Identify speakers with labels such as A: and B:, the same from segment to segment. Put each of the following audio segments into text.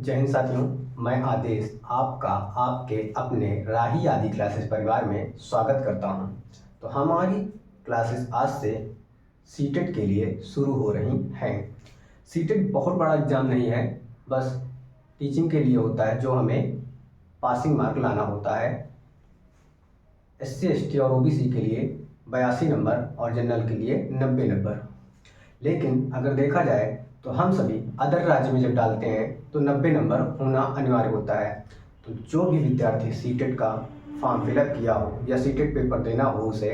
A: जय हिंद साथियों, मैं आदेश आपका आपके अपने राही आदि क्लासेस परिवार में स्वागत करता हूं। तो हमारी क्लासेस आज से सीटेट के लिए शुरू हो रही हैं। सीटेट बहुत बड़ा एग्ज़ाम नहीं है, बस टीचिंग के लिए होता है, जो हमें पासिंग मार्क लाना होता है। SC ST और OBC के लिए 82 नंबर और जनरल के लिए 90 नंबर। लेकिन अगर देखा जाए तो हम सभी अदर राज्य में जब डालते हैं तो 90 नंबर होना अनिवार्य होता है। तो जो भी विद्यार्थी सीटेट का फॉर्म फिलअप किया हो या सीटेट पेपर देना हो उसे,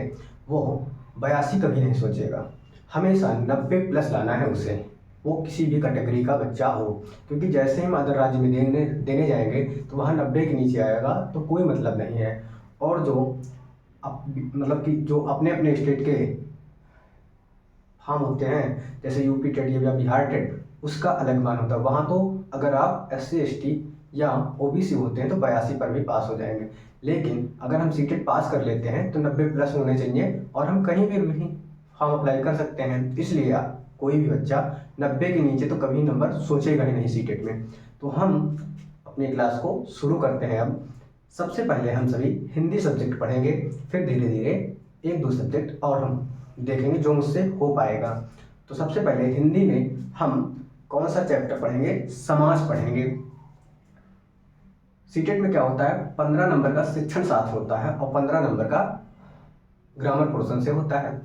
A: वो 82 कभी नहीं सोचेगा, हमेशा 90 प्लस लाना है उसे, वो किसी भी कैटेगरी का बच्चा हो। क्योंकि जैसे हम अदर राज्य में देने जाएंगे तो वहाँ 90 के नीचे आएगा तो कोई मतलब नहीं है। और जो मतलब कि जो अपने अपने स्टेट के फॉर्म होते हैं, जैसे यूपी टेट या बिहार टेट, उसका अलग मान होता है। वहाँ तो अगर आप SC ST या OBC होते हैं तो 82 पर भी पास हो जाएंगे। लेकिन अगर हम सीटेट पास कर लेते हैं तो 90 प्लस होने चाहिए और हम कहीं भी फॉर्म अप्लाई कर सकते हैं। इसलिए कोई भी बच्चा 90 के नीचे तो कभी नंबर सोचेगा ही नहीं सीटेट में। तो हम अपनी क्लास को शुरू करते हैं। अब सबसे पहले हम सभी हिंदी सब्जेक्ट पढ़ेंगे, फिर धीरे धीरे एक दो सब्जेक्ट और हम देखेंगे जो मुझसे हो पाएगा। तो सबसे पहले हिंदी में हम कौन सा चैप्टर पढ़ेंगे? समास पढ़ेंगे। सीटेट में क्या होता है, 15 नंबर का शिक्षण शास्त्र होता है और 15 नंबर का ग्रामर पोर्शन से होता है।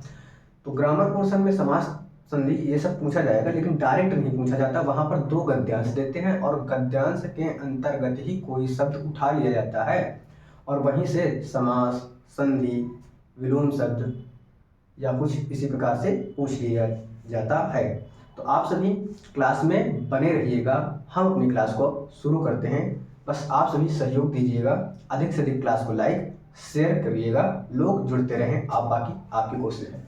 A: तो ग्रामर पोर्शन में समास, संधि ये सब पूछा जाएगा, लेकिन डायरेक्ट नहीं पूछा जाता। वहां पर 2 गद्यांश देते हैं और गद्यांश के अंतर्गत ही कोई शब्द उठा लिया जाता है और वहीं से समास, संधि, विलोम शब्द या कुछ इसी प्रकार से पूछ लिया जाता है। तो आप सभी क्लास में बने रहिएगा। हम अपनी क्लास को शुरू करते हैं। बस आप सभी सहयोग दीजिएगा, अधिक से अधिक क्लास को लाइक शेयर करिएगा, लोग जुड़ते रहें, आप बाकी आपकी कोशिश है।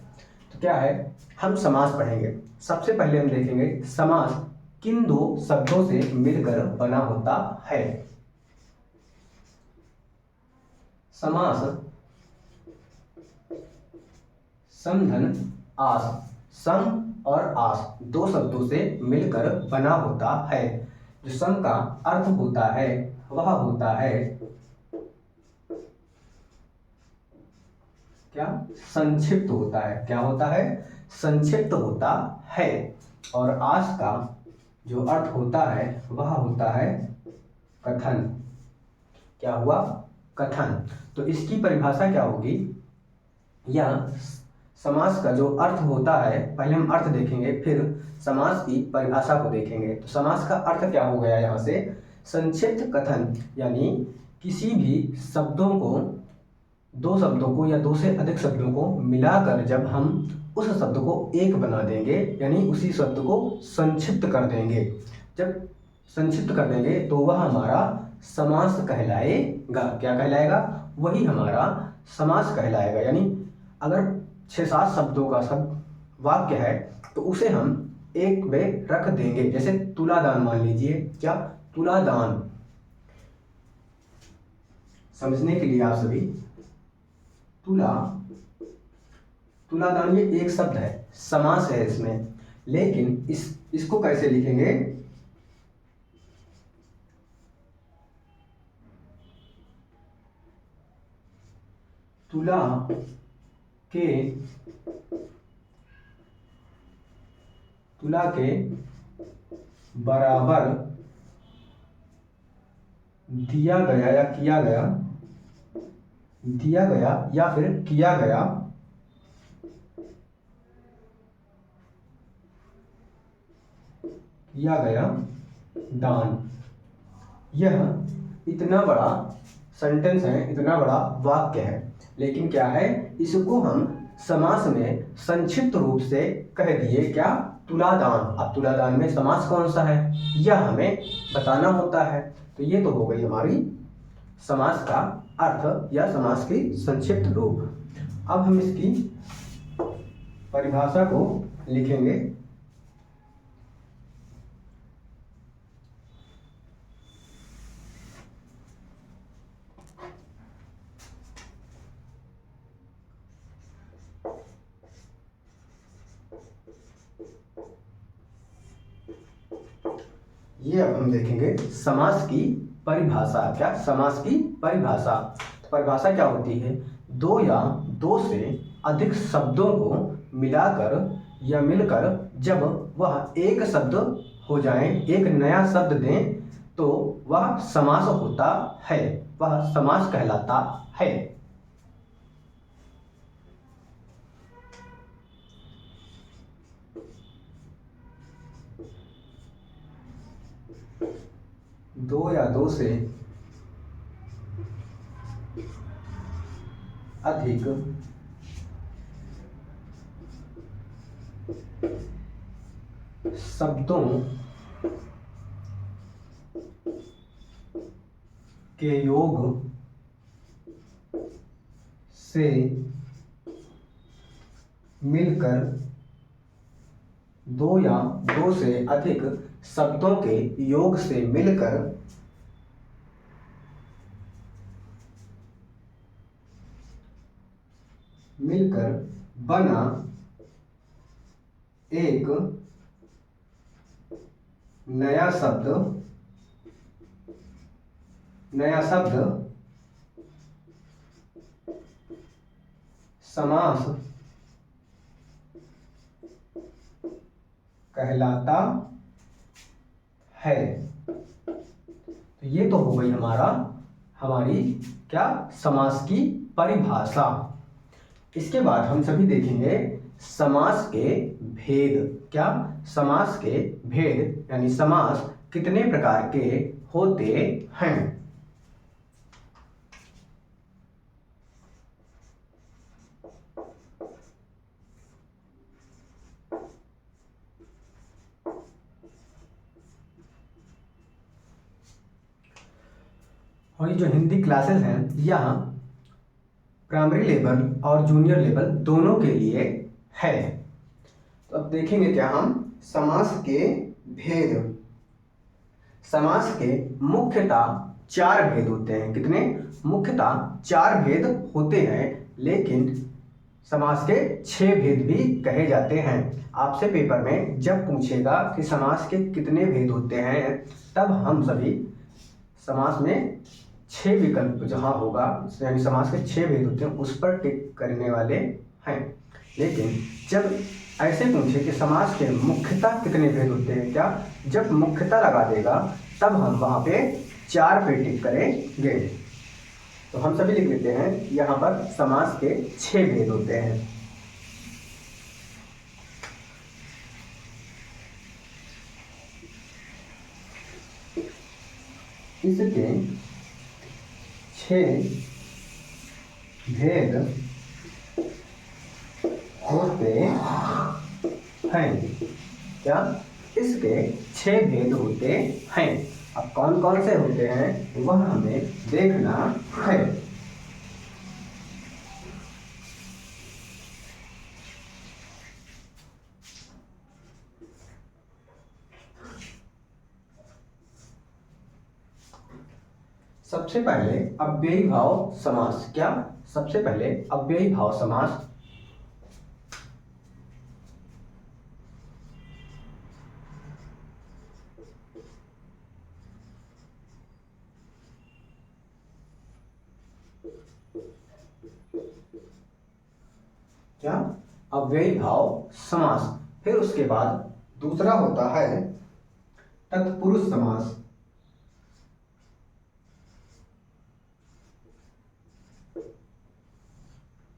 A: तो क्या है, हम समास पढ़ेंगे। सबसे पहले हम देखेंगे समास किन 2 शब्दों से मिलकर बना होता है। समास सम धन आस, सम और आस 2 शब्दों से मिलकर बना होता है। जो सम का अर्थ होता है वह होता है क्या? संक्षिप्त होता है। क्या होता है? संक्षिप्त होता है। और आस का जो अर्थ होता है वह होता है कथन। क्या हुआ? कथन। तो इसकी परिभाषा क्या होगी? या समास का जो अर्थ होता है, पहले हम अर्थ देखेंगे फिर समास की परिभाषा को देखेंगे। तो समास का अर्थ क्या हो गया यहाँ से? संक्षिप्त कथन, यानी किसी भी शब्दों को, 2 शब्दों को या 2 से अधिक शब्दों को मिलाकर जब हम उस शब्द को एक बना देंगे, यानी उसी शब्द को संक्षिप्त कर देंगे। जब संक्षिप्त कर देंगे तो वह हमारा समास कहलाएगा। क्या कहलाएगा? वही हमारा समास कहलाएगा। यानी अगर 6-7 शब्दों का वाक्य है तो उसे हम एक में रख देंगे। जैसे तुलादान मान लीजिए। क्या? तुलादान। समझने के लिए आप सभी, तुलादान ये एक शब्द है, समास है इसमें, लेकिन इसको कैसे लिखेंगे? तुला के बराबर दिया गया या किया गया, या फिर किया गया दान। यह इतना बड़ा सेंटेंस है, इतना बड़ा वाक्य है, लेकिन क्या है, इसको हम समास में संक्षिप्त रूप से कह दिए। क्या? तुलादान। अब तुलादान में समास कौन सा है यह हमें बताना होता है। तो ये तो हो गई हमारी समास का अर्थ या समास की संक्षिप्त रूप। अब हम इसकी परिभाषा को लिखेंगे। ये अब हम देखेंगे समास की परिभाषा। क्या? समास की परिभाषा। तो परिभाषा क्या होती है? दो या दो से अधिक शब्दों को मिलाकर या मिलकर जब वह एक शब्द हो जाए, एक नया शब्द दें, तो वह समास होता है, वह समास कहलाता है। दो या दो से अधिक शब्दों के योग से मिलकर, दो या दो से अधिक शब्दों के योग से मिलकर बना एक नया शब्द समास कहलाता है। तो ये तो हो गई हमारी क्या? समास की परिभाषा। इसके बाद हम सभी देखेंगे समास के भेद। क्या? समास के भेद, यानी समास कितने प्रकार के होते हैं। और ये जो हिंदी क्लासेस हैं, यहाँ प्राइमरी लेवल और जूनियर लेवल दोनों के लिए है। तो अब देखेंगे क्या हम समास के भेद। समास के मुख्यतः 4 भेद होते हैं। कितने? मुख्यतः 4 भेद होते हैं, लेकिन समास के 6 भेद भी कहे जाते हैं। आपसे पेपर में जब पूछेगा कि समास के कितने भेद होते हैं, तब हम सभी समास में 6 विकल्प जहाँ होगा, यानी समास के 6 भेद होते हैं, उस पर टिक करने वाले हैं। लेकिन जब ऐसे पूछे कि समास के मुख्यतः कितने भेद होते हैं, क्या? जब मुख्यतः लगा देगा तब हम वहाँ पे 4 पे टिक करेंगे। तो हम सभी लिख लेते हैं यहाँ पर समास के 6 भेद होते हैं। इसके 6 भेद होते हैं। क्या? इसके 6 भेद होते हैं। अब कौन कौन से होते हैं वह हमें देखना है। सबसे पहले अव्ययी भाव समास। क्या? सबसे पहले अव्ययी भाव समास। क्या? अव्ययी भाव समास। फिर उसके बाद दूसरा होता है तत्पुरुष समास।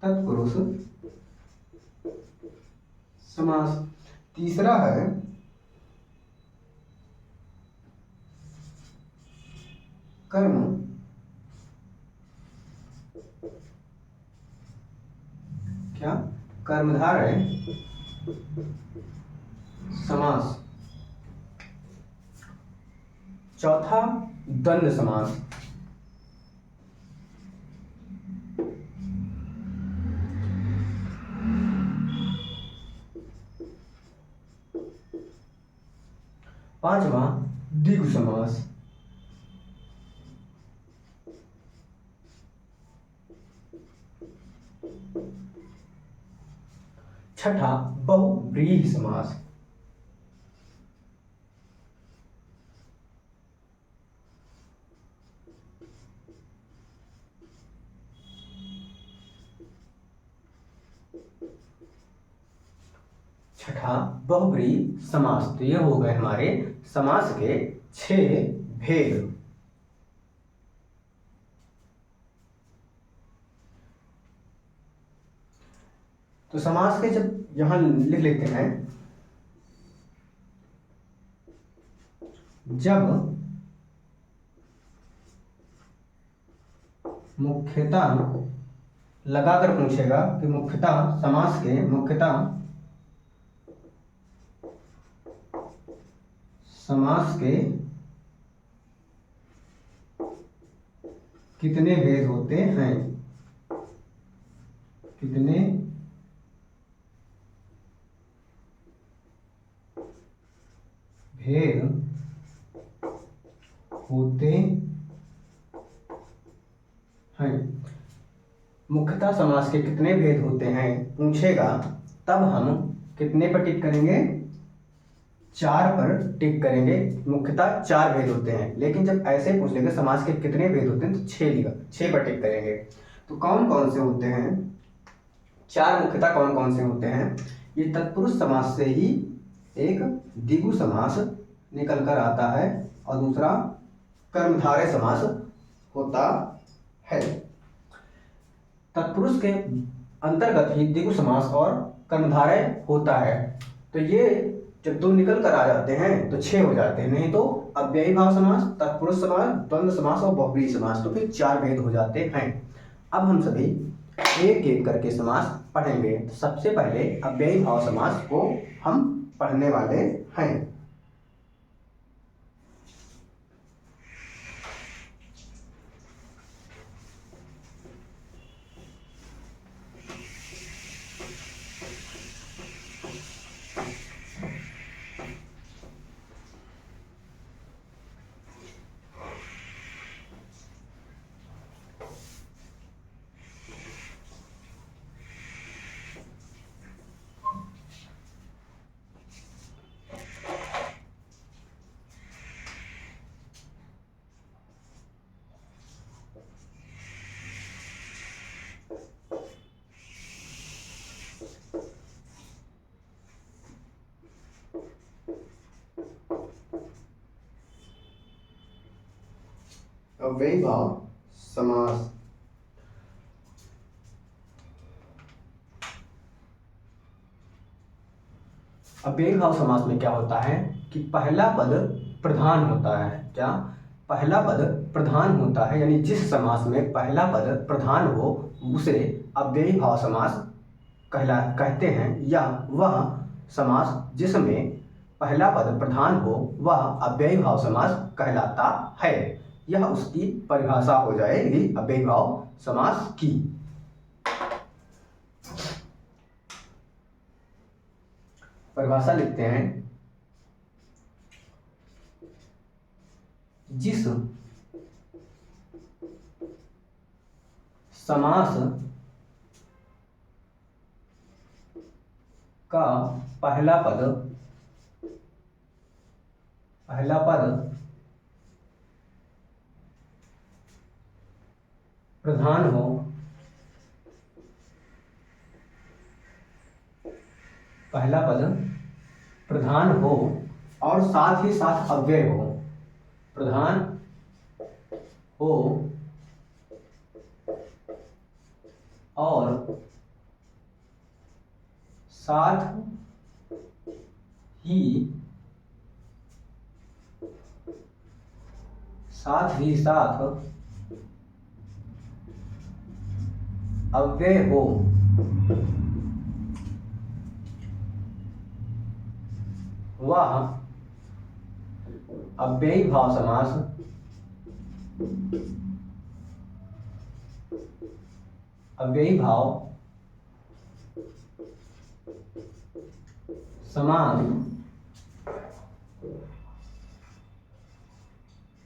A: तत्पुरुष समास। तीसरा है कर्म क्या? कर्मधारय समास। चौथा द्वंद्व समास। पांचवा द्विगु समास। छठा बहुव्रीहि समास। छठा बहुब्रीहि समास। तो ये हो गए हमारे समास के 6 भेद। तो समास के जब यहां लिख लेते हैं, जब मुख्यतः लगाकर पूछेगा कि मुख्यतः समास के समास के कितने भेद होते हैं, कितने भेद होते हैं, मुख्यतः समास के कितने भेद होते हैं पूछेगा, तब हम कितने पर टिक करेंगे, 4 पर टिक करेंगे। मुख्यतः 4 भेद होते हैं, लेकिन जब ऐसे पूछ लेगा समास के कितने भेद होते हैं तो 6 पर टिक करेंगे। तो कौन कौन से होते हैं 4 मुख्यतः, कौन कौन से होते हैं? ये तत्पुरुष समास से ही एक द्विगु समास निकल कर आता है और दूसरा कर्मधारय समास होता है। तत्पुरुष के अंतर्गत ही द्विगु समास और कर्मधारय होता है। तो ये जब 2 निकल कर आ जाते हैं तो 6 हो जाते हैं, नहीं तो अव्ययी भाव समास, तत्पुरुष समास, द्वंद्व समास और बहुब्रीहि समास, तो फिर 4 भेद हो जाते हैं। अब हम सभी एक एक करके समास पढ़ेंगे। तो सबसे पहले अव्ययी भाव समास को हम पढ़ने वाले हैं। अव्ययी भाव समास। अव्ययी भाव समास में क्या होता है कि पहला पद प्रधान होता है। क्या? पहला पद प्रधान होता है, यानी जिस समास में पहला पद प्रधान हो उसे अव्ययी भाव समास कहते हैं, या वह समास जिसमें पहला पद प्रधान हो वह अव्ययी भाव समास कहलाता है। यह उसकी परिभाषा हो जाएगी अव्ययी भाव समास की। परिभाषा लिखते हैं, जिस समास का पहला पद प्रधान हो, पहला पद प्रधान हो और साथ ही साथ अव्यय हो, प्रधान हो और साथ ही साथ अव्यय हो, वह अव्ययी भाव समास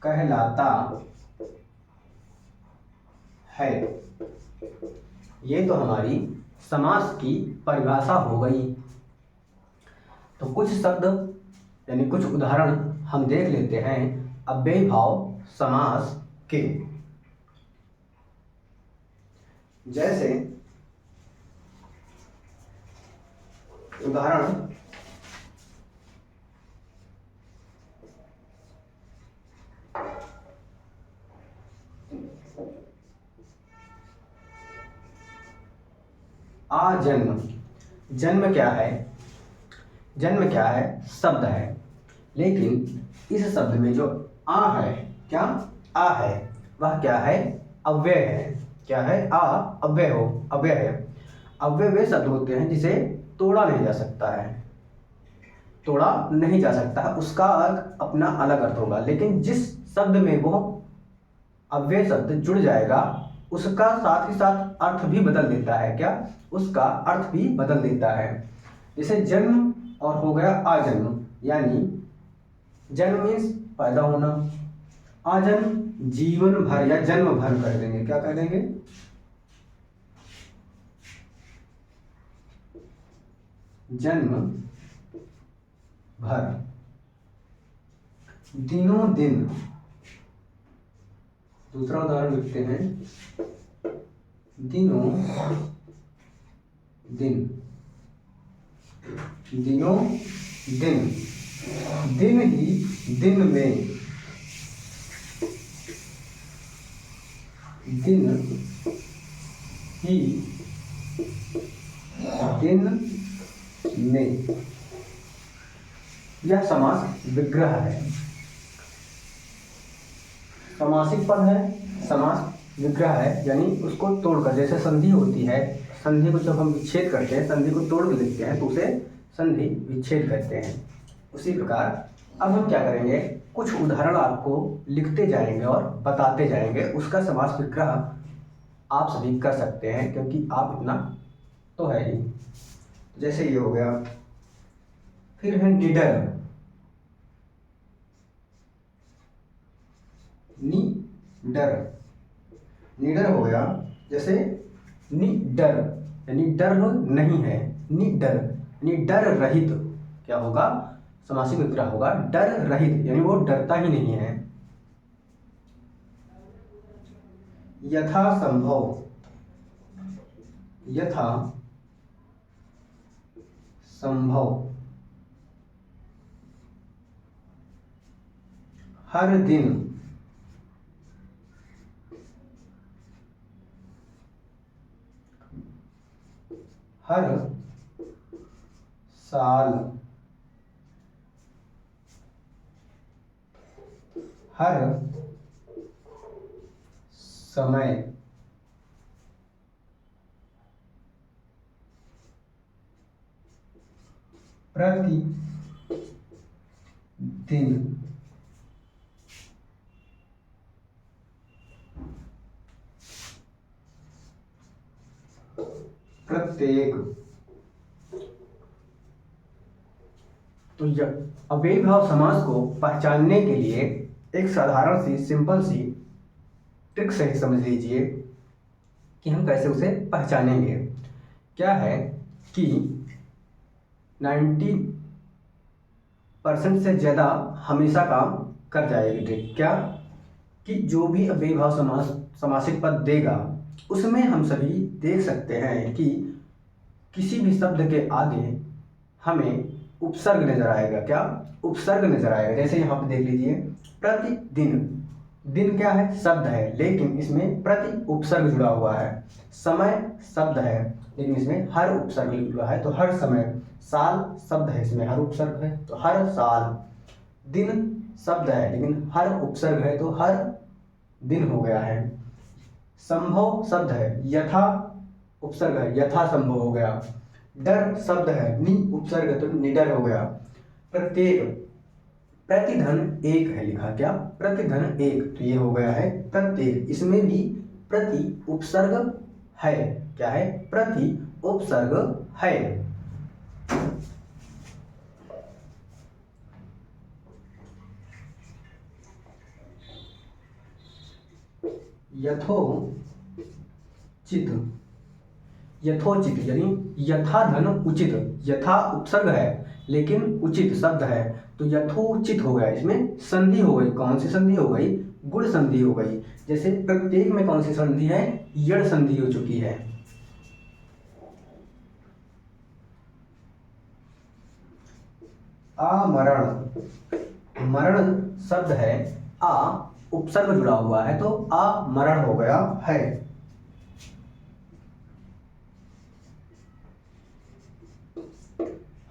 A: कहलाता है। ये तो हमारी समास की परिभाषा हो गई। तो कुछ शब्द यानी कुछ उदाहरण हम देख लेते हैं अव्ययी भाव समास के। जैसे उदाहरण आजन्म। जन्म क्या है? जन्म क्या है? शब्द है, लेकिन इस शब्द में जो आ है, क्या आ है, वह क्या है? अव्यय है। क्या है? आ अव्यय अव्यय है। अव्यय वे शब्द होते हैं जिसे तोड़ा नहीं जा सकता है, तोड़ा नहीं जा सकता है, उसका अर्थ अपना अलग अर्थ होगा, लेकिन जिस शब्द में वो अव्यय शब्द जुड़ जाएगा उसका साथ ही साथ अर्थ भी बदल देता है। क्या? उसका अर्थ भी बदल देता है। जैसे जन्म और हो गया आजन्म, यानी जन्म मीन्स पैदा होना, आजन्म जीवन भर या जन्म भर कर देंगे। क्या कर देंगे? जन्म भर। दिनों दिन, दूसरा उदाहरण लिखते हैं, दिनों दिन, दिनों दिन, दिन ही दिन में, दिन ही दिन में, यह समास विग्रह है। समासिक पद है, समास विग्रह है, यानी उसको तोड़कर, जैसे संधि होती है, संधि को जब हम विच्छेद करते हैं, संधि को तोड़ के लिखते हैं तो उसे संधि विच्छेद कहते हैं। उसी प्रकार अब हम क्या करेंगे, कुछ उदाहरण आपको लिखते जाएंगे और बताते जाएंगे, उसका समास विग्रह आप सभी कर सकते हैं क्योंकि आप इतना तो है ही। जैसे ये हो गया, फिर है निडर, निडर, निडर हो गया। जैसे निडर यानी डर नहीं है, निडर यानी डर रहित। क्या होगा? समासिक विग्रह होगा डर रहित, यानी वो डरता ही नहीं है। यथा संभव, यथा संभव, हर दिन, हर साल, हर समय, प्रति दिन, प्रत्येक। तो अव्ययी भाव समास को पहचानने के लिए एक साधारण सी सिंपल सी ट्रिक से समझ लीजिए कि हम कैसे उसे पहचानेंगे। क्या है कि 90% से ज़्यादा हमेशा काम कर जाएगी ट्रिक। क्या? कि जो भी अव्ययी भाव समासिक पद देगा उसमें हम सभी देख सकते हैं कि किसी भी शब्द के आगे हमें उपसर्ग नजर आएगा। क्या? उपसर्ग नजर आएगा। जैसे यहाँ पे देख लीजिए, प्रतिदिन, दिन क्या है? शब्द है, लेकिन इसमें प्रति उपसर्ग जुड़ा हुआ है। समय शब्द है, लेकिन इसमें हर उपसर्ग जुड़ा है, तो हर समय। साल शब्द है, इसमें हर उपसर्ग है, तो हर साल। दिन शब्द है, लेकिन हर उपसर्ग है, तो हर दिन हो गया है। संभव शब्द है, यथा उपसर्ग है, यथा संभव हो गया। डर शब्द है, नि उपसर्ग है, तो निडर हो गया। प्रत्येक, प्रतिधन एक है लिखा। क्या? प्रतिधन एक, तो ये हो गया है प्रत्येक। इसमें भी प्रति उपसर्ग है। क्या है? प्रति उपसर्ग है। यथोचित, यथोचित यानी यथा धन उचित। यथा उपसर्ग है लेकिन उचित शब्द है, तो यथोचित हो गया। इसमें संधि हो गई। कौन सी संधि हो गई? गुण संधि हो गई। जैसे प्रत्येक में कौन सी संधि है? यड़ संधि हो चुकी है। आमरण, मरण शब्द है, आ उपसर्ग जुड़ा हुआ है, तो आमरण हो गया है।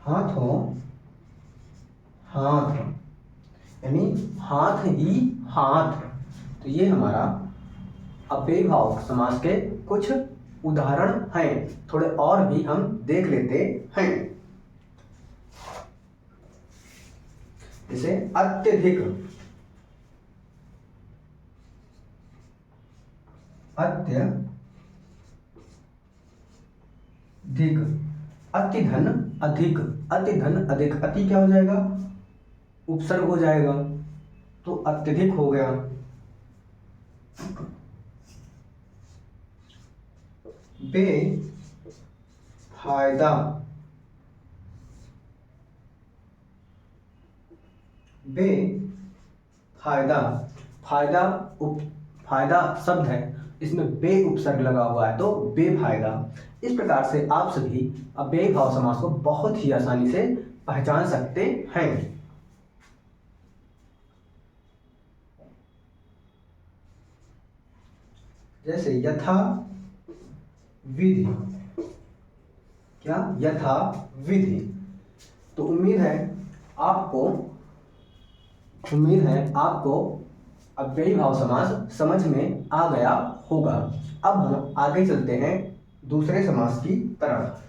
A: हाथों, हाथ, यानी हाथ ही हाथ। तो ये हमारा अव्ययीभाव समास के कुछ उदाहरण हैं। थोड़े और भी हम देख लेते हैं। जैसे अत्यधिक, अत्यधिक, अतिधन अधिक, अतिधन अधिक, अति क्या हो जाएगा, उपसर्ग हो जाएगा, तो अत्यधिक हो गया। बेफायदा, बेफायदा, फायदा फायदा शब्द है, इसमें बे उपसर्ग लगा हुआ है तो बेफायदा। इस प्रकार से आप सभी अव्ययीभाव समास को बहुत ही आसानी से पहचान सकते हैं। जैसे यथा विधि, क्या, यथा विधि। तो उम्मीद है आपको अव्ययीभाव समास समझ में आ गया होगा। अब हम आगे चलते हैं दूसरे समास की तरफ।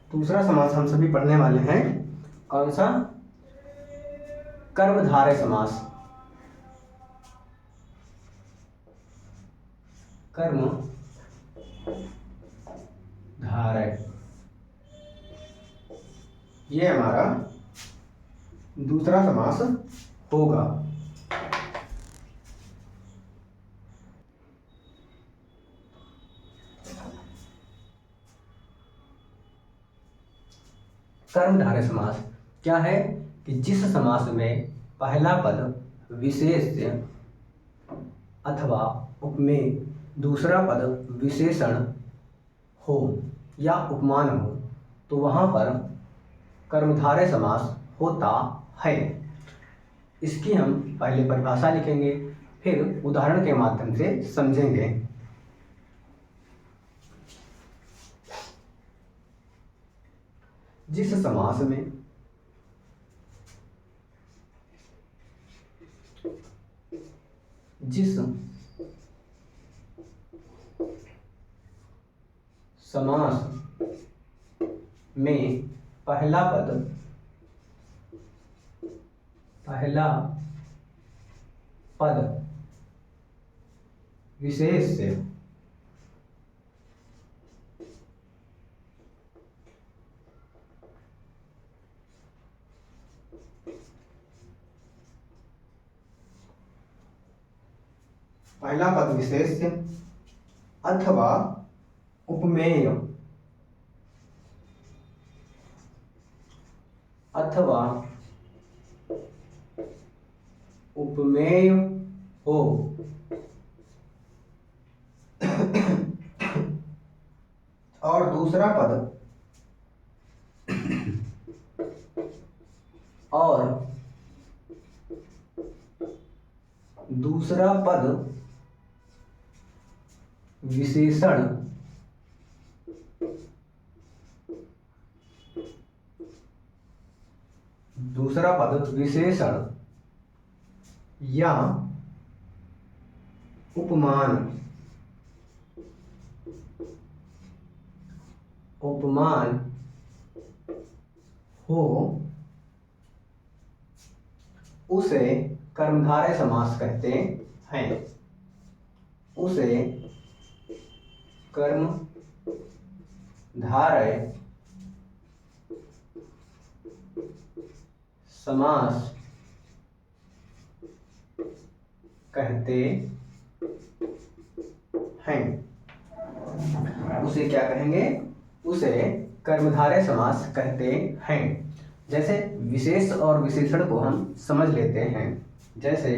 A: दूसरा समास हम सभी पढ़ने वाले हैं। कौन सा, कर्मधारय समास। कर्मधारय, ये हमारा दूसरा समास होगा। कर्मधारय समास क्या है कि जिस समास में पहला पद विशेष्य अथवा उपमेय, दूसरा पद विशेषण हो या उपमान हो, तो वहां पर कर्मधारय समास होता है। इसकी हम पहले परिभाषा लिखेंगे, फिर उदाहरण के माध्यम से समझेंगे। जिस समास में पहला पद विशेष्य अथवा उपमेय हो और दूसरा पद विशेषण या उपमान हो, उसे कर्मधारय समास कहते हैं। उसे कर्मधारय समास कहते हैं, उसे क्या कहेंगे? उसे कर्मधारय समास कहते हैं। जैसे विशेष और विशेषण को हम समझ लेते हैं। जैसे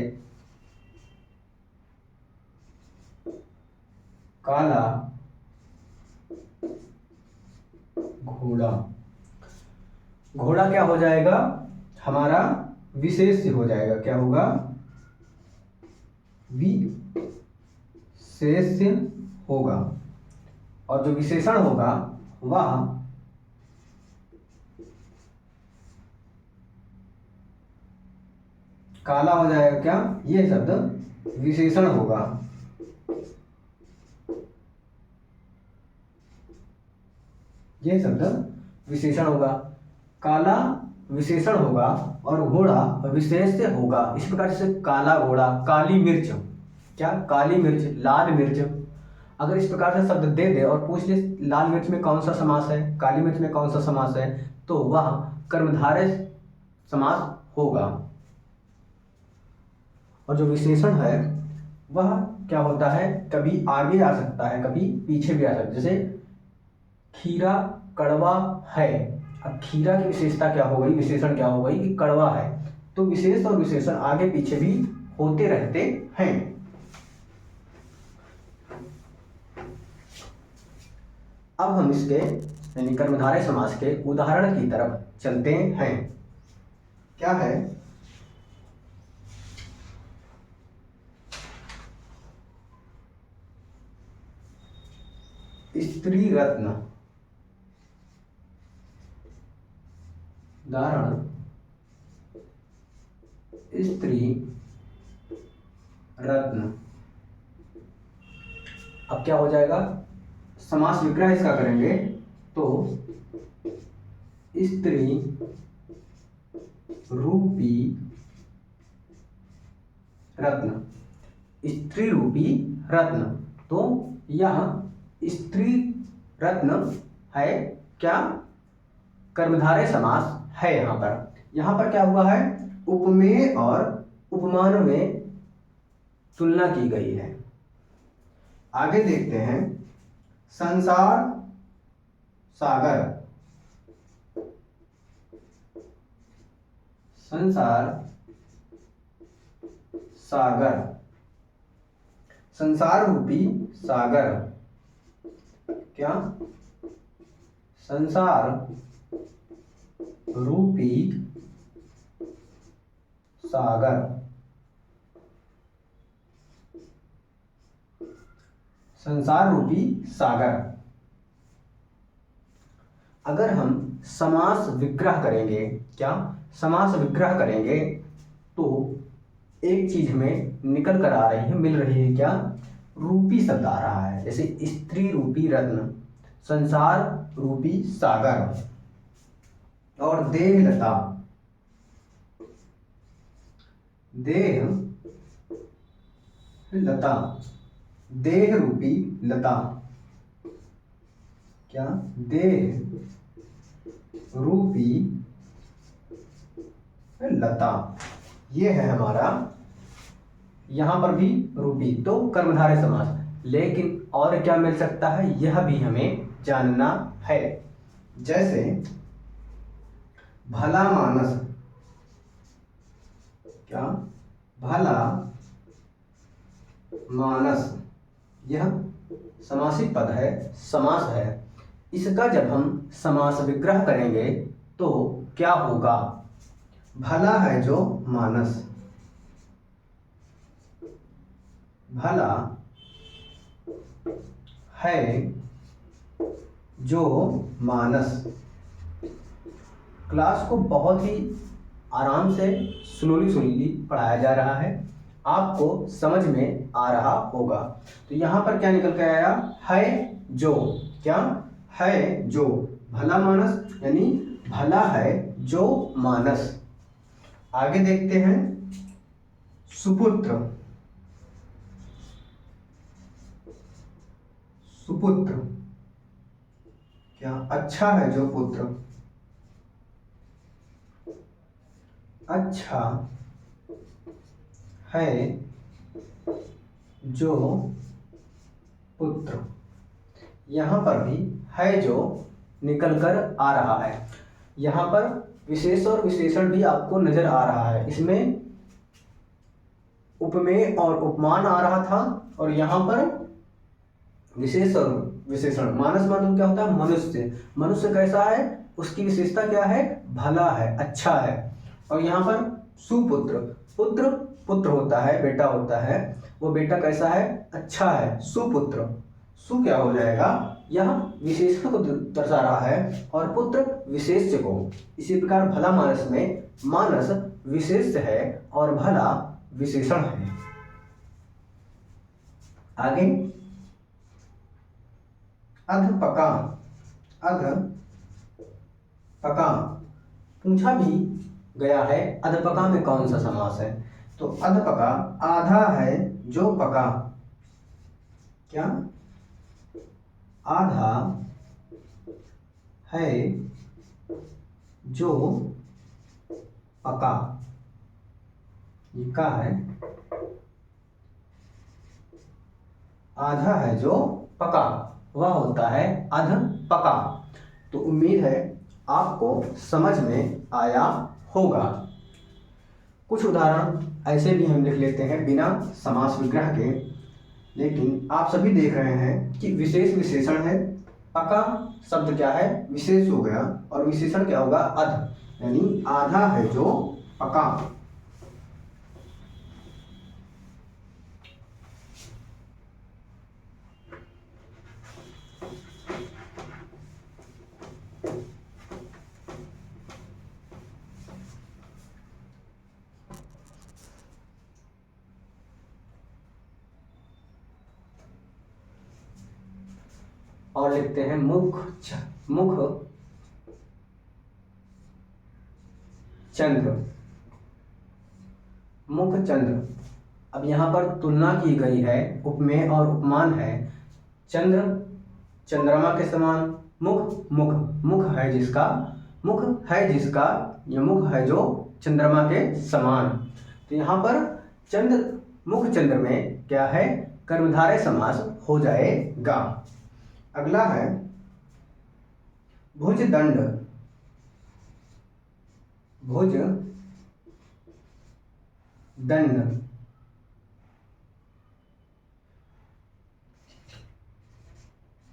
A: काला घोड़ा, घोड़ा क्या हो जाएगा? हमारा विशेष हो जाएगा। क्या होगा? विशेष होगा। और जो विशेषण होगा वह काला हो जाएगा। क्या? ये शब्द विशेषण होगा। ये शब्द विशेषण होगा। काला विशेषण होगा और घोड़ा विशेष होगा। इस प्रकार से काला घोड़ा, काली मिर्च, क्या? काली मिर्च, लाल मिर्च। अगर इस प्रकार से शब्द दे दे और पूछ ले लाल मिर्च में कौन सा समास है, काली मिर्च में कौन सा समास है, तो वह कर्मधारय समास होगा। और जो विशेषण है वह क्या होता है? कभी आगे आ सकता है, कभी पीछे भी आ सकता है। जैसे खीरा कड़वा है। अब खीरा की विशेषता क्या हो गई? विशेषण क्या हो गई? कि कड़वा है। तो विशेष और विशेषण आगे पीछे भी होते रहते हैं। अब हम इसके यानी कर्मधारय समास के उदाहरण की तरफ चलते हैं। क्या है? स्त्री रत्न। उदाहरण स्त्री रत्न। अब क्या हो जाएगा? समास विग्रह इसका करेंगे तो स्त्री रूपी रत्न, स्त्री रूपी रत्न। तो यह स्त्री रत्न है क्या? कर्मधारय समास है। यहां पर क्या हुआ है? उपमेय और उपमान में तुलना की गई है। आगे देखते हैं। संसार सागर, संसार सागर, संसार रूपी सागर। क्या? संसार रूपी सागर। संसार रूपी सागर। अगर हम समास विग्रह करेंगे, क्या? समास विग्रह करेंगे तो एक चीज हमें निकल कर आ रही है, मिल रही है। क्या? रूपी शब्द आ रहा है। जैसे स्त्री रूपी रत्न, संसार रूपी सागर और देह लता, देह लता, देह रूपी लता। क्या? देह रूपी लता। ये है हमारा, यहां पर भी रूपी, तो कर्मधारय समास। लेकिन और क्या मिल सकता है, यह भी हमें जानना है। जैसे भला मानस। क्या? भला मानस, यह समासिक पद है, समास है। इसका जब हम समास विग्रह करेंगे तो क्या होगा? भला है जो मानस, भला है जो मानस। क्लास को बहुत ही आराम से स्लोली पढ़ाया जा रहा है, आपको समझ में आ रहा होगा। तो यहां पर क्या निकल के आया? है जो। क्या? है जो, भला मानस यानी भला है जो मानस। आगे देखते हैं। सुपुत्र, सुपुत्र। क्या? अच्छा है जो पुत्र, अच्छा है जो पुत्र। यहाँ पर भी है जो निकल कर आ रहा है। यहाँ पर विशेष और विशेषण भी आपको नजर आ रहा है। इसमें उपमेय और उपमान आ रहा था और यहाँ पर विशेष और विशेषण। मानस मतलब क्या होता है? मनुष्य। मनुष्य कैसा है? उसकी विशेषता क्या है? भला है, अच्छा है। और यहाँ पर सुपुत्र। पुत्र पुत्र होता है, बेटा होता है। वो बेटा कैसा है? अच्छा है, सुपुत्र। सु क्या हो जाएगा? यह विशेषण को दर्शा रहा है और पुत्र विशेष्य को। इसी प्रकार भला मानस में मानस विशेष्य है और भला विशेषण है। आगे अधपका। अधपका पूछा भी गया है, अधपका में कौन सा समास है? तो अधपका आधा है जो पका। क्या? आधा है जो पका। ये क्या है? आधा है जो पका, वह होता है अधपका। तो उम्मीद है आपको समझ में आया होगा। कुछ उदाहरण ऐसे भी हम लिख लेते हैं बिना समास विग्रह के, लेकिन आप सभी देख रहे हैं कि विशेष विशेषण है। पका शब्द क्या है? विशेष हो गया और विशेषण क्या होगा? अध, यानी आधा है जो पका। और लिखते हैं मुख चंद्र। मुख चंद्र। अब यहाँ पर तुलना की गई है, उपमेय और उपमान है। चंद्र चंद्रमा के समान, मुख है जिसका ये मुख है जो चंद्रमा के समान। तो यहाँ पर मुख चंद्र में क्या है? कर्मधारय समास हो जाएगा। अगला है भुज दंड। भुज दंड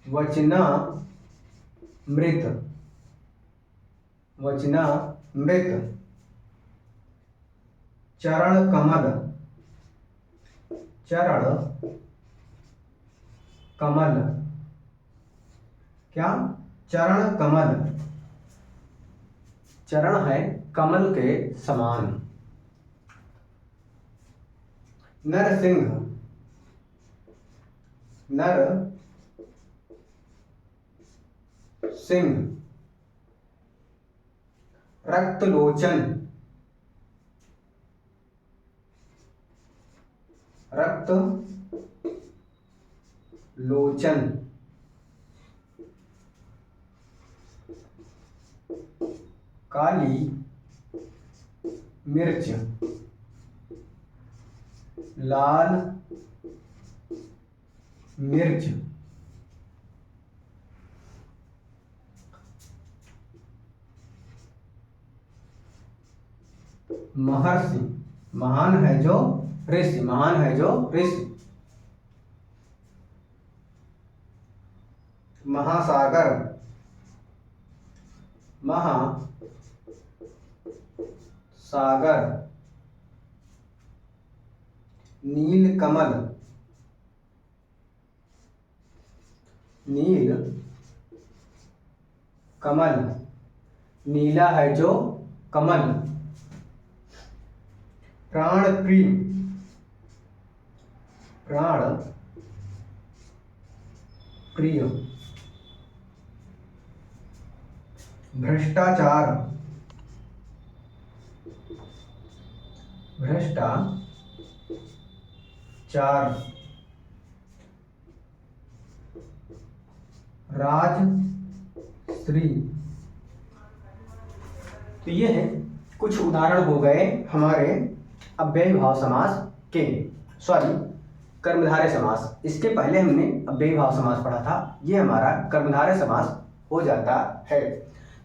A: वचनामृत। चरण कमल। क्या? चरण कमल। चरण है कमल के समान। नरसिंह। रक्तलोचन। काली मिर्च। लाल मिर्च। महर्षि। महान है जो ऋषि। महासागर। नीलकमल। नीला है जो कमल। प्राणप्रिय। भ्रष्टाचार। राजश्री। तो ये है कुछ उदाहरण हो गए हमारे अव्ययीभाव समास के, कर्मधारय समास। इसके पहले हमने अव्ययी भाव समास पढ़ा था, ये हमारा कर्मधारय समास हो जाता है।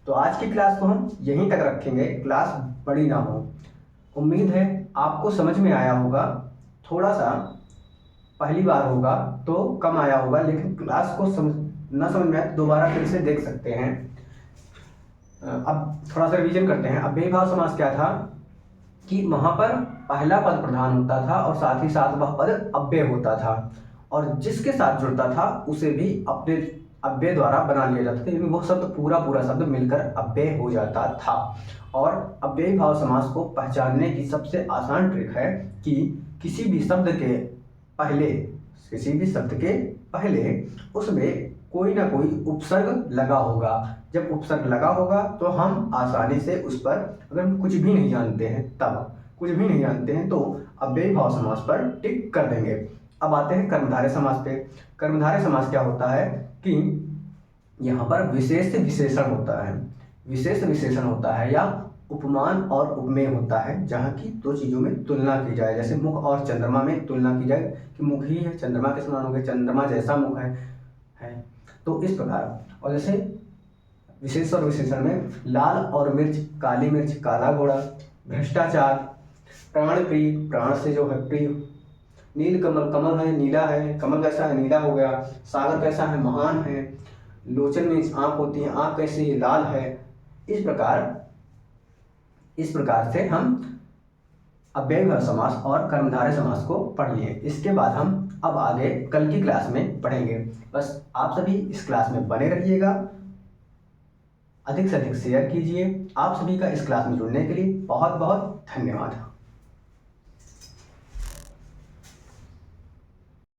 A: तो आज की क्लास को हम यहीं तक रखेंगे, क्लास बड़ी ना हो। उम्मीद है आपको समझ में आया होगा, थोड़ा सा पहली बार होगा तो कम आया होगा, लेकिन क्लास को न समझ में आए दोबारा फिर से देख सकते हैं। अब थोड़ा सा रिवीजन करते हैं। अव्ययी भाव समास क्या था कि वहां पर पहला पद प्रधान होता था और साथ ही साथ वह पद अव्यय होता था, और जिसके साथ जुड़ता था उसे भी अव्यय द्वारा बना लिया जाता था, वो शब्द पूरा शब्द मिलकर अव्यय हो जाता था। और अव्ययी भाव समास को पहचानने की सबसे आसान ट्रिक है कि किसी भी शब्द के पहले उसमें कोई ना कोई उपसर्ग लगा होगा। जब उपसर्ग लगा होगा तो हम आसानी से उस पर, अगर हम कुछ भी नहीं जानते हैं तो अव्ययी भाव समास पर टिक कर देंगे। अब आते हैं कर्मधारय समास पे। कर्मधारय समास क्या होता है कि यहाँ पर विशेष विशेषण होता है या उपमान और उपमेय होता है, जहाँ की दो चीजों में तुलना की जाए। जैसे मुख और चंद्रमा में तुलना की जाए कि मुख ही है, चंद्रमा के समान हो गया, चंद्रमा जैसा मुख है। तो इस प्रकार, और जैसे विशेष और विशेषण में लाल और मिर्च, काली मिर्च, काला घोड़ा, भ्रष्टाचार, प्राण प्रिय, प्राण से जो है प्रिय, नील कमल, कमल है नीला है, कमल कैसा है नीला हो गया, सागर कैसा है महान है, लोचन में आंख होती है, आंख कैसी है लाल है। इस प्रकार से हम अव्ययी भाव समास और कर्मधारय समास को पढ़ लिए। इसके बाद हम अब आगे कल की क्लास में पढ़ेंगे। बस आप सभी इस क्लास में बने रहिएगा, अधिक से अधिक शेयर कीजिए। आप सभी का इस क्लास में जुड़ने के लिए बहुत बहुत धन्यवाद।